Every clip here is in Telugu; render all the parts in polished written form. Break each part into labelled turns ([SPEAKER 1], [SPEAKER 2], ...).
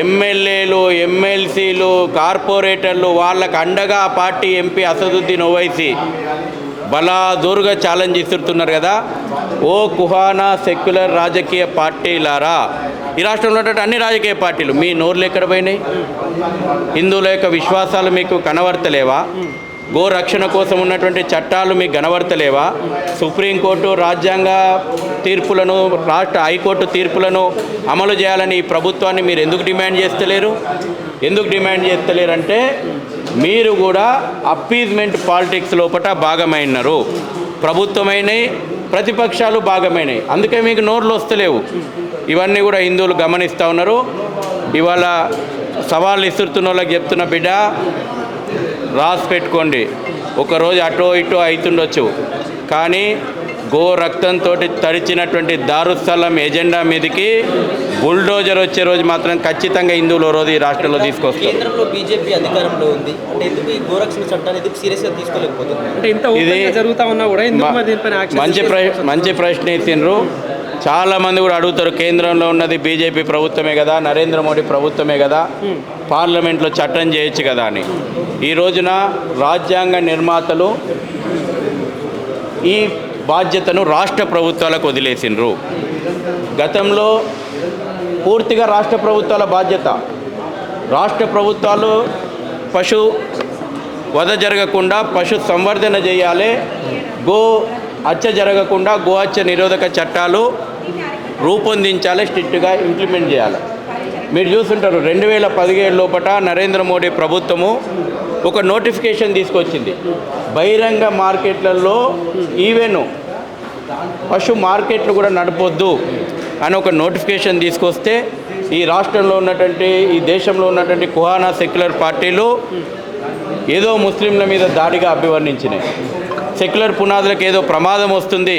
[SPEAKER 1] ఎమ్మెల్యేలు, ఎమ్మెల్సీలు, కార్పొరేటర్లు వాళ్ళకు అండగా ఆ పార్టీ ఎంపీ అసదుద్దీన్ ఓవైసీ బలాదూరుగా ఛాలెంజ్ ఇస్తున్నారు కదా. ఓ కుహానా సెక్యులర్ రాజకీయ పార్టీలారా, ఈ రాష్ట్రంలో ఉన్నటువంటి అన్ని రాజకీయ పార్టీలు మీ నోర్లు ఎక్కడ పోయినాయి? హిందువుల యొక్క విశ్వాసాలు మీకు కనబడతలేవా? గోరక్షణ కోసం ఉన్నటువంటి చట్టాలు మీకు కనబడతలేవా? సుప్రీంకోర్టు రాజ్యాంగ తీర్పులను, రాష్ట్ర హైకోర్టు తీర్పులను అమలు చేయాలని ఈ ప్రభుత్వాన్ని మీరు ఎందుకు డిమాండ్ చేస్తలేరు? ఎందుకు డిమాండ్ చేస్తలేరంటే మీరు కూడా అప్పీజ్మెంట్ పాలిటిక్స్ లోపల భాగమైనారు. ప్రభుత్వమైనవి, ప్రతిపక్షాలు భాగమైనవి, అందుకే మీకు నోర్లు వస్తలేవు. ఇవన్నీ కూడా హిందువులు గమనిస్తూ ఉన్నారు. ఇవాళ సవాళ్ళు ఇస్తున్న వాళ్ళకి చెప్తున్న బిడ్డ, రాసి పెట్టుకోండి, ఒకరోజు అటో ఇటో అవుతుండొచ్చు, కానీ గో రక్తంతో తడిచినటువంటి దారుస్థలం ఎజెండా మీదకి బుల్డోజర్ వచ్చే రోజు మాత్రం ఖచ్చితంగా హిందువులు రోజు ఈ రాష్ట్రంలో తీసుకొస్తారు.
[SPEAKER 2] కేంద్రంలో బీజేపీ అధికారంలో ఉంది అంటే ఎందుకు ఈ గోరక్షణ చట్టాన్ని ఎందుకు సీరియస్గా తీసుకోలేకపోతుంది?
[SPEAKER 1] ఇది మంచి ప్రశ్న ఇచ్చిండ్రు. చాలామంది కూడా అడుగుతారు, కేంద్రంలో ఉన్నది బీజేపీ ప్రభుత్వమే కదా, నరేంద్ర మోడీ ప్రభుత్వమే కదా, పార్లమెంట్లో చట్టం చేయొచ్చు కదా అని. ఈ రోజున రాజ్యాంగ నిర్మాతలు ఈ బాధ్యతను రాష్ట్ర ప్రభుత్వాలకు వదిలేసిండ్రు. గతంలో పూర్తిగా రాష్ట్ర ప్రభుత్వాల బాధ్యత. రాష్ట్ర ప్రభుత్వాలు పశు వధ జరగకుండా పశు సంవర్ధన చేయాలి, గో హత్య జరగకుండా గో హత్య నిరోధక చట్టాలు రూపొందించాలి, స్ట్రిక్ట్గా ఇంప్లిమెంట్ చేయాలి. మీరు చూస్తుంటారు 2017 లోపల నరేంద్ర మోడీ ప్రభుత్వము ఒక నోటిఫికేషన్ తీసుకొచ్చింది. బహిరంగ మార్కెట్లలో ఈవెన్ పశు మార్కెట్లు కూడా నడపొద్దు అని ఒక నోటిఫికేషన్ తీసుకొస్తే ఈ రాష్ట్రంలో ఉన్నటువంటి, ఈ దేశంలో ఉన్నటువంటి కుహానా సెక్యులర్ పార్టీలు ఏదో ముస్లింల మీద దాడిగా అభివర్ణించినాయి. సెక్యులర్ పునాదులకు ఏదో ప్రమాదం వస్తుంది,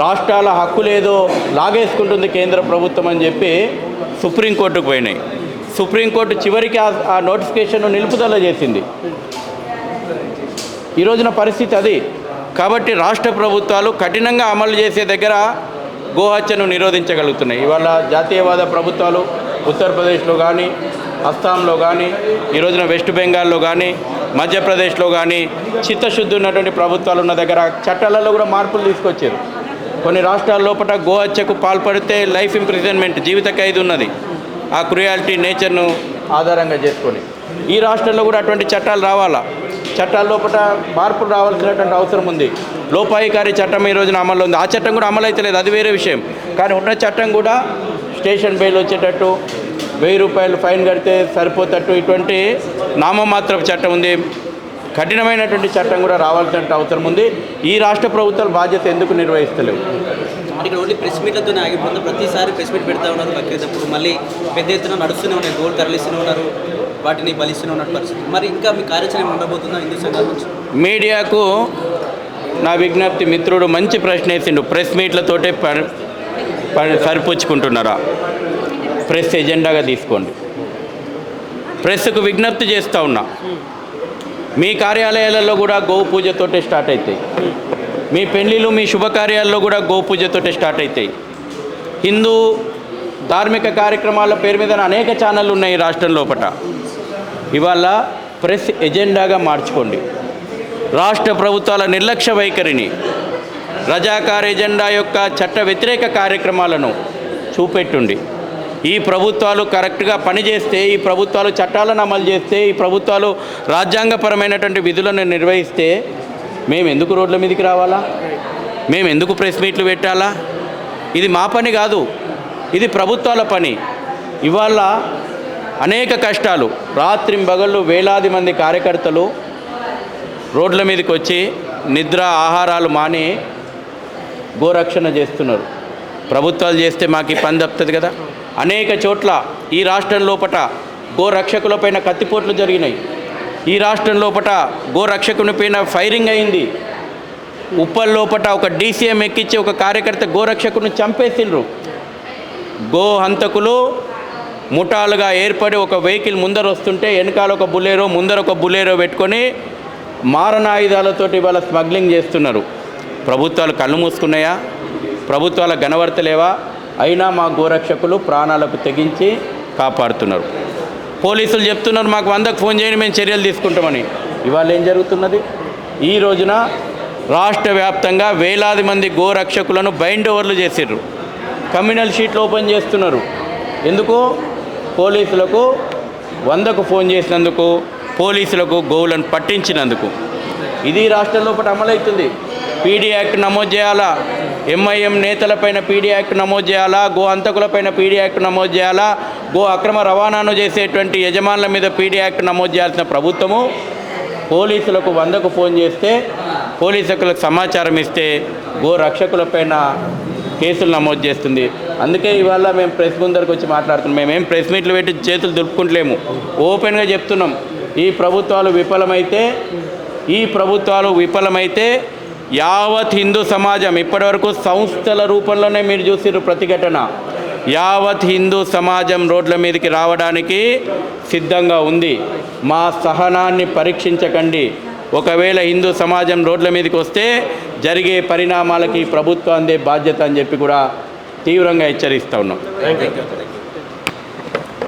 [SPEAKER 1] రాష్ట్రాల హక్కులు ఏదో లాగేసుకుంటుంది కేంద్ర ప్రభుత్వం అని చెప్పి సుప్రీంకోర్టుకు పోయినాయి. సుప్రీంకోర్టు చివరికి ఆ నోటిఫికేషన్ నిలుపుదల చేసింది. ఈ రోజున పరిస్థితి అది. కాబట్టి రాష్ట్ర ప్రభుత్వాలు కఠినంగా అమలు చేసే దగ్గర గోహత్యను నిరోధించగలుగుతున్నాయి. ఇవాళ జాతీయవాద ప్రభుత్వాలు ఉత్తరప్రదేశ్లో కానీ, అస్సాంలో కానీ, ఈ రోజున వెస్ట్ బెంగాల్లో కానీ, మధ్యప్రదేశ్లో కానీ చిత్తశుద్ధి ఉన్నటువంటి ప్రభుత్వాలు ఉన్న దగ్గర చట్టాలలో కూడా మార్పులు తీసుకొచ్చారు. కొన్ని రాష్ట్రాల లోపల గోహత్యకు పాల్పడితే లైఫ్ ఇంప్రిజన్మెంట్, జీవిత ఖైదు ఉన్నది, ఆ క్రుయాలిటీ నేచర్ను ఆధారంగా చేసుకొని. ఈ రాష్ట్రంలో కూడా అటువంటి చట్టాలు రావాలా, చట్టాల లోపల మార్పులు రావాల్సినటువంటి అవసరం ఉంది. లోపాయికారి చట్టం ఈ రోజున అమల్లో ఉంది, ఆ చట్టం కూడా అమలు అయితే లేదు, అది వేరే విషయం. కానీ ఉన్న చట్టం కూడా స్టేషన్ బెయిల్ వచ్చేటట్టు, 1000 రూపాయలు ఫైన్ కడితే సరిపోతట్టు ఇటువంటి నామమాత్రపు చట్టం ఉంది. కఠినమైనటువంటి చట్టం కూడా రావాల్సిన అవసరం ఉంది. ఈ రాష్ట్ర ప్రభుత్వాల బాధ్యత ఎందుకు నిర్వహిస్తలేవు?
[SPEAKER 2] ఇక్కడ ఓన్లీ ప్రెస్ మీట్లతోనే ఆగిపోతుంది. ప్రతిసారి ప్రెస్ మీట్ పెడతా ఉన్నారు, బక్రీదప్పుడు మళ్ళీ పెద్ద ఎత్తున నడుస్తూనే ఉన్నాయి, గోల్డ్ తరలిస్తూనే ఉన్నారు, వాటిని బలిస్తూనే ఉన్న పరిస్థితి. మరి ఇంకా మీ కార్యాచరణ ఉండబోతుందా హిందూ సంఘాల నుంచి?
[SPEAKER 1] మీడియాకు నా విజ్ఞప్తి, మిత్రుడు మంచి ప్రశ్న వేసిండు, ప్రెస్ మీట్లతోటే సరిపుచ్చుకుంటున్నారా? ప్రెస్ ఎజెండాగా తీసుకోండి. ప్రెస్కు విజ్ఞప్తి చేస్తూ ఉన్నా, మీ కార్యాలయాలలో కూడా గోవు పూజతోటే స్టార్ట్ అవుతాయి, మీ పెళ్ళిళ్ళు, మీ శుభకార్యాల్లో కూడా గో పూజతోటే స్టార్ట్ అవుతాయి. హిందూ ధార్మిక కార్యక్రమాల పేరు మీద అనేక ఛానళ్ళు ఉన్నాయి ఈ రాష్ట్రం లోపల. ఇవాళ ప్రెస్ ఎజెండాగా మార్చుకోండి. రాష్ట్ర ప్రభుత్వాల నిర్లక్ష్య వైఖరిని, రజాకార్ ఎజెండా యొక్క చట్ట వ్యతిరేక కార్యక్రమాలను చూపెట్టుండి. ఈ ప్రభుత్వాలు కరెక్ట్గా పనిచేస్తే, ఈ ప్రభుత్వాలు చట్టాలను అమలు చేస్తే, ఈ ప్రభుత్వాలు రాజ్యాంగపరమైనటువంటి విధులను నిర్వహిస్తే మేము ఎందుకు రోడ్ల మీదకి రావాలా? మేము ఎందుకు ప్రెస్ మీట్లు పెట్టాలా? ఇది మా పని కాదు, ఇది ప్రభుత్వాల పని. ఇవాళ అనేక కష్టాలు, రాత్రింబగళ్ళు వేలాది మంది కార్యకర్తలు రోడ్ల మీదకి వచ్చి నిద్ర ఆహారాలు మాని గోరక్షణ చేస్తున్నారు. ప్రభుత్వాలు చేస్తే మాకు ఈ పని తప్పుతుంది కదా. అనేక చోట్ల ఈ రాష్ట్రం లోపట గోరక్షకులపైన కత్తిపోట్లు జరిగినాయి. ఈ రాష్ట్రం లోపట గోరక్షకుని పైన ఫైరింగ్ అయింది. ఉప్పల్ లోపట ఒక డీసీఎం ఎక్కించి ఒక కార్యకర్త గోరక్షకుని చంపేసిండ్రు. గో హంతకులు ముఠాలుగా ఏర్పడి ఒక వెహికల్ ముందర వస్తుంటే వెనకాల ఒక బులేరో, ముందర ఒక బులేరో పెట్టుకొని మారణాయుధాలతోటి ఇవాళ స్మగ్లింగ్ చేస్తున్నారు. ప్రభుత్వాలు కళ్ళు మూసుకున్నాయా? ప్రభుత్వాల గనవర్తలేవా? అయినా మా గోరక్షకులు ప్రాణాలకు తెగించి కాపాడుతున్నారు. పోలీసులు చెప్తున్నారు మాకు 100కు ఫోన్ చేయండి మేము చర్యలు తీసుకుంటామని. ఇవాళ ఏం జరుగుతున్నది? ఈ రోజున రాష్ట్ర వ్యాప్తంగా వేలాది మంది గోరక్షకులను బైండ్ ఓవర్లు చేసిర్రు, కమ్యూనల్ షీట్లు ఓపెన్ చేస్తున్నారు. ఎందుకు? పోలీసులకు 100కు ఫోన్ చేసినందుకు, పోలీసులకు గోవులను పట్టించినందుకు. ఇది రాష్ట్రం లోపల అమలవుతుంది. పీడీ యాక్ట్ నమోదు చేయాలా, ఎంఐఎం నేతలపైన పీడీ యాక్ట్ నమోదు చేయాలా, గో హంతకులపైన పీడీ యాక్ట్ నమోదు చేయాలా, గో అక్రమ రవాణాను చేసేటువంటి యజమానుల మీద పీడీ యాక్ట్ నమోదు చేయాల్సిన ప్రభుత్వము పోలీసులకు 100కు ఫోన్ చేస్తే, పోలీసులకు సమాచారం ఇస్తే గో రక్షకులపైన కేసులు నమోదు చేస్తుంది. అందుకే ఇవాళ మేము ప్రెస్ ముందరికి వచ్చి మాట్లాడుతున్నాం. మేమేం ప్రెస్ మీట్లు పెట్టి చేతులు దులుపుకుంటలేము, ఓపెన్గా చెప్తున్నాం. ఈ ప్రభుత్వాలు విఫలమైతే యావత్ హిందూ సమాజం, ఇప్పటివరకు సంస్థల రూపంలోనే మీరు చూసిర్రు ప్రతిఘటన, యావత్ హిందూ సమాజం రోడ్ల మీదకి రావడానికి సిద్ధంగా ఉంది. మా సహనాన్ని పరీక్షించకండి. ఒకవేళ హిందూ సమాజం రోడ్ల మీదకి వస్తే జరిగే పరిణామాలకి ప్రభుత్వం అందే బాధ్యత అని చెప్పి కూడా తీవ్రంగా హెచ్చరిస్తూ ఉన్నాం.
[SPEAKER 2] Thank you.